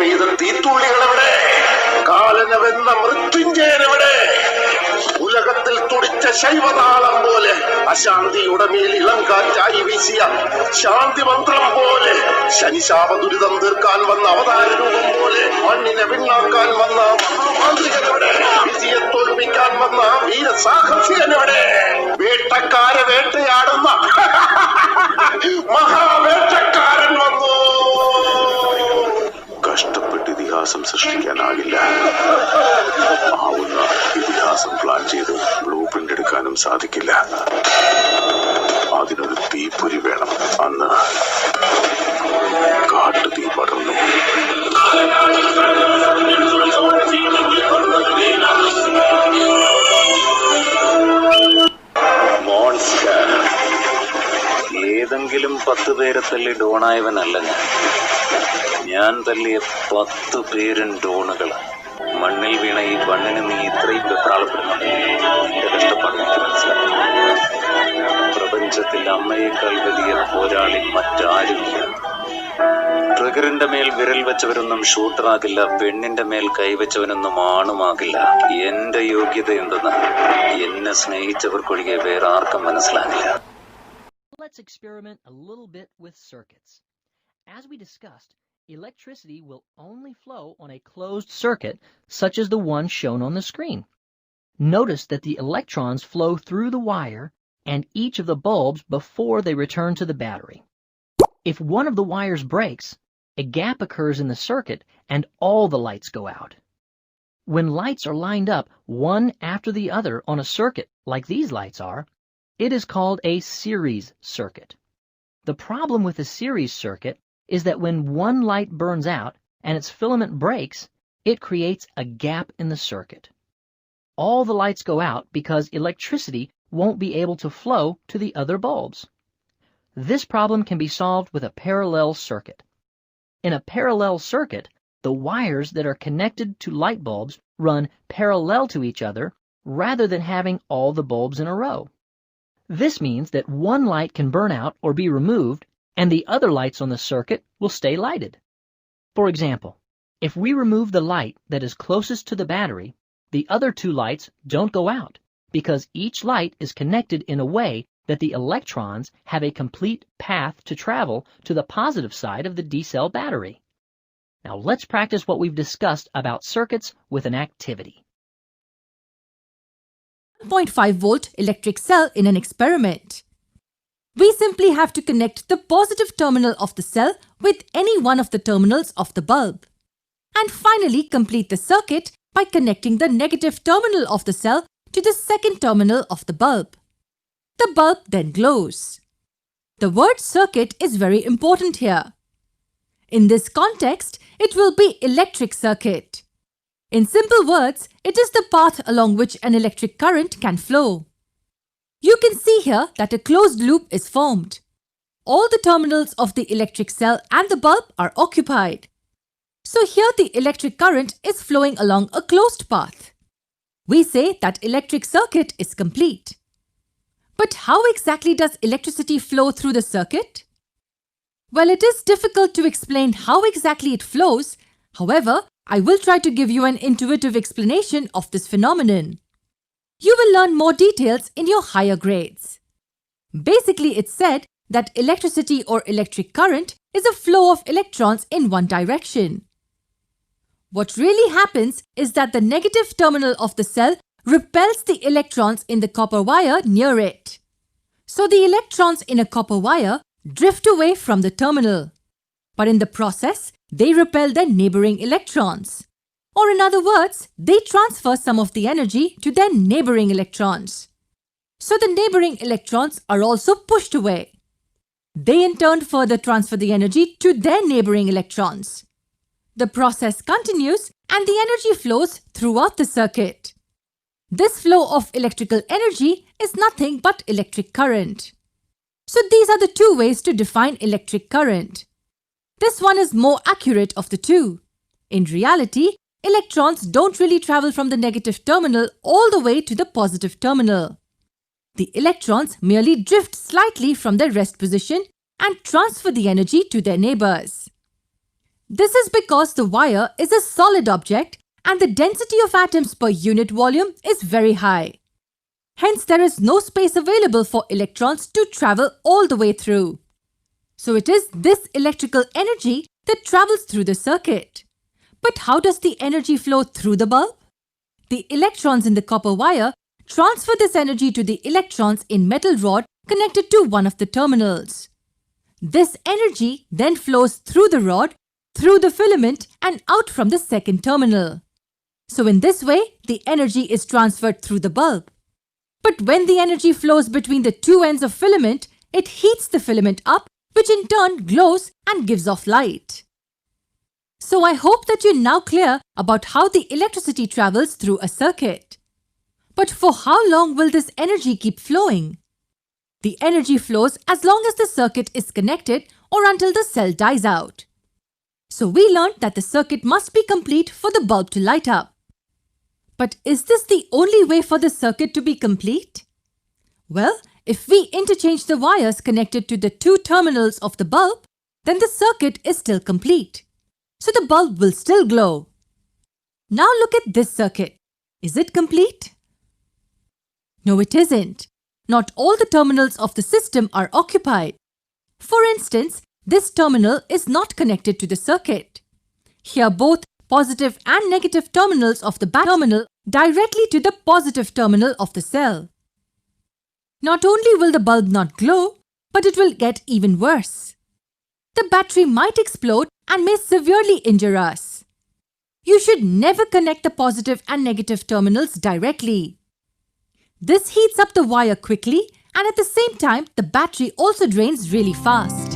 പെയ്ത തീത്തുള്ളികളെവിടെ? കാലനവെന്ന മൃത്യുഞ്ജയനെവിടെ? ഉലകത്തിൽ തുടിച്ച ശൈവതാളം പോലെ അശാന്തിയുടെ മേൽ ഇളം കാറ്റായി വീശിയ ശാന്തി മന്ത്രം പോലെ ശനിശാപ ദുരിതം തീർക്കാൻ വന്ന അവതാര രൂപം പോലെ മണ്ണിനെ പിന്നാക്കാൻ വന്ന മഹാമാന്ത്രികനെവിടെ? വിധിയെ തോൽപ്പിക്കാൻ വന്ന വീരസാഹസികനെവിടെ? വേട്ടക്കാരെ വേട്ടയാടുന്ന മഹാവേട്ടക്കാരൻ വന്നു. കഷ്ടപ്പെട്ട് ഇതിഹാസം സൃഷ്ടിക്കാനാകില്ല. ആവുന്ന ഇതിഹാസം പ്ലാൻ ചെയ്ത് ബ്ലൂ പ്രിന്റ് എടുക്കാനും സാധിക്കില്ല. അതിനൊരു തീപ്പൊരി വേണം. അന്ന് കാട്ടുതീ പടർന്നു. മോൺസ്റ്റർ. ഏതെങ്കിലും 10 പേരെ തല്ലി ഡോണായവനല്ല ഞാൻ തല്ലിയ 10 പേരും ഡോണുകള്. മണ്ണിൽ വീണ ഈ മണ്ണിന് നീ ഇത്രയും വെപ്രാളപ്പെടുന്നുണ്ടെങ്കിൽ നിന്റെ കഷ്ടപ്പാട് എനിക്ക് മനസ്സിലായി. പ്രപഞ്ചത്തിൽ അമ്മയേക്കാൾ വലിയ പോരാളി മറ്റാരുമില്ല. ട്രിഗറിന്റെ മേൽ വിരൽ വെച്ചവരൊന്നും ഷൂട്ടറാകില്ല. പെണ്ണിന്റെ മേൽ കൈവച്ചവനൊന്നും ആണുമാകില്ല. എന്റെ യോഗ്യത എന്തെന്ന് എന്നെ സ്നേഹിച്ചവർക്കൊഴികെ വേറെ ആർക്കും മനസ്സിലാകില്ല. Let's experiment a little bit with circuits. As we discussed, electricity will only flow on a closed circuit, such as the one shown on the screen. Notice that the electrons flow through the wire and each of the bulbs before they return to the battery. If one of the wires breaks, a gap occurs in the circuit and all the lights go out. When lights are lined up one after the other on a circuit, like these lights are, it is called a series circuit. The problem with a series circuit is that when one light burns out and its filament breaks, it creates a gap in the circuit. All the lights go out because electricity won't be able to flow to the other bulbs. This problem can be solved with a parallel circuit. In a parallel circuit, the wires that are connected to light bulbs run parallel to each other rather than having all the bulbs in a row. This means that one light can burn out or be removed, and the other lights on the circuit will stay lighted. For example, if we remove the light that is closest to the battery, the other 2 lights don't go out, because each light is connected in a way that the electrons have a complete path to travel to the positive side of the D-cell battery. Now let's practice what we've discussed about circuits with an activity. 1.5 volt electric cell in an experiment. We simply have to connect the positive terminal of the cell with any one of the terminals of the bulb. And finally complete the circuit by connecting the negative terminal of the cell to the second terminal of the bulb. The bulb then glows. The word circuit is very important here. In this context, it will be electric circuit. In simple words, it is the path along which an electric current can flow. You can see here that a closed loop is formed. All the terminals of the electric cell and the bulb are occupied. So here the electric current is flowing along a closed path. We say that electric circuit is complete. But how exactly does electricity flow through the circuit? Well, it is difficult to explain how exactly it flows. However, I will try to give you an intuitive explanation of this phenomenon. You will learn more details in your higher grades. Basically, it's said that electricity or electric current is a flow of electrons in one direction. What really happens is that the negative terminal of the cell repels the electrons in the copper wire near it. So the electrons in a copper wire drift away from the terminal. But in the process, they repel the neighboring electrons. Or in other words, they transfer some of the energy to their neighboring electrons. So the neighboring electrons are also pushed away. They in turn further transfer the energy to their neighboring electrons. The process continues and the energy flows throughout the circuit. This flow of electrical energy is nothing but electric current. So these are the 2 ways to define electric current. This one is more accurate of the 2. In reality, electrons don't really travel from the negative terminal all the way to the positive terminal. The electrons merely drift slightly from their rest position and transfer the energy to their neighbors. This is because the wire is a solid object and the density of atoms per unit volume is very high. Hence, there is no space available for electrons to travel all the way through. So it is this electrical energy that travels through the circuit. But how does the energy flow through the bulb? The electrons in the copper wire transfer this energy to the electrons in metal rod connected to one of the terminals. This energy then flows through the rod, through the filament and out from the second terminal. So in this way, the energy is transferred through the bulb. But when the energy flows between the two ends of filament, it heats the filament up, which in turn glows and gives off light. So I hope that you're now clear about how the electricity travels through a circuit. But for how long will this energy keep flowing? The energy flows as long as the circuit is connected or until the cell dies out. So we learned that the circuit must be complete for the bulb to light up. But is this the only way for the circuit to be complete? Well, if we interchange the wires connected to the two terminals of the bulb, then the circuit is still complete. So the bulb will still glow. Now look at this circuit. Is it complete? No, it isn't. Not all the terminals of the system are occupied. For instance, this terminal is not connected to the circuit. Here both positive and negative terminals of the back terminal directly to the positive terminal of the cell. Not only will the bulb not glow, but it will get even worse. The battery might explode and may severely injure us. You should never connect the positive and negative terminals directly. This heats up the wire quickly and at the same time the battery also drains really fast.